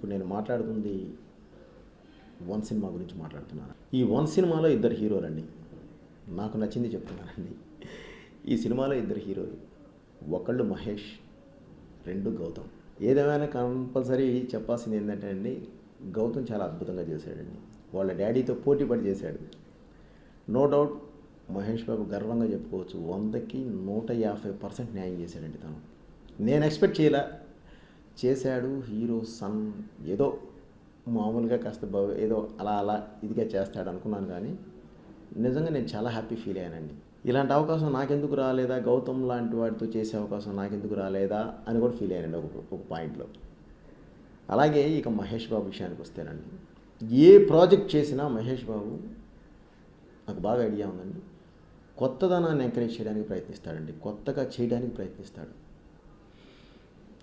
ఇప్పుడు నేను మాట్లాడుతుంది వన్ సినిమా గురించి మాట్లాడుతున్నాను. ఈ వన్ సినిమాలో ఇద్దరు హీరోలండి. నాకు నచ్చింది చెప్తున్నానండి. ఈ సినిమాలో ఇద్దరు హీరోలు, ఒకళ్ళు మహేష్, రెండు గౌతమ్. ఏదేమైనా కంపల్సరీ చెప్పాల్సింది ఏంటంటే అండి, గౌతమ్ చాలా అద్భుతంగా చేశాడండి. వాళ్ళ డాడీతో పోటీపడి చేశాడు. నో డౌట్ మహేష్ బాబు గర్వంగా చెప్పుకోవచ్చు, 100కి 150% న్యాయం చేశాడండి తను. నేను ఎక్స్పెక్ట్ చేయలే, చేశాడు. హీరో సన్ ఏదో మామూలుగా కాస్త ఏదో అలా ఇదిగా చేస్తాడు అనుకున్నాను, కానీ నిజంగా నేను చాలా హ్యాపీ ఫీల్ అయ్యానండి. ఇలాంటి అవకాశం నాకెందుకు రాలేదా, గౌతమ్ లాంటి వాడితో చేసే అవకాశం నాకెందుకు రాలేదా అని కూడా ఫీల్ అయ్యానండి ఒక పాయింట్లో. అలాగే ఇక మహేష్ బాబు విషయానికి వస్తేనండి, ఏ ప్రాజెక్ట్ చేసినా మహేష్ బాబు నాకు బాగా ఐడియా ఉందండి, కొత్తదనాన్ని ఎంకరేజ్ చేయడానికి ప్రయత్నిస్తాడండి, కొత్తగా చేయడానికి ప్రయత్నిస్తాడు.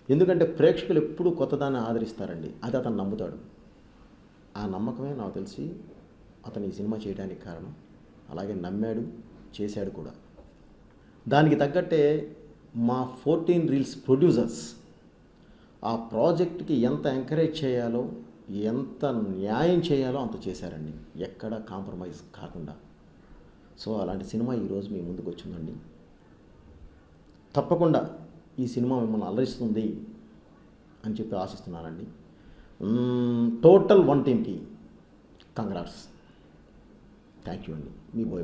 ఎందుకంటే ప్రేక్షకులు ఎప్పుడూ కొత్తదాన్ని ఆదరిస్తారండి, అది అతను నమ్ముతాడు. ఆ నమ్మకమే నాకు తెలిసి అతను ఈ సినిమా చేయడానికి కారణం. అలాగే నమ్మాడు, చేశాడు కూడా. దానికి తగ్గట్టే మా 14 రీల్స్ ప్రొడ్యూసర్స్ ఆ ప్రాజెక్ట్కి ఎంత ఎంకరేజ్ చేయాలో, ఎంత న్యాయం చేయాలో అంత చేశారండి, ఎక్కడ కాంప్రమైజ్ కాకుండా. సో అలాంటి సినిమా ఈరోజు మీ ముందుకు వచ్చిందండి. తప్పకుండా ఈ సినిమా మిమ్మల్ని అలరిస్తుంది అని చెప్పి ఆశిస్తున్నానండి. టోటల్ వన్ టీమ్కి కంగ్రాట్స్. థ్యాంక్ యూ అండి, మీ బోయ్.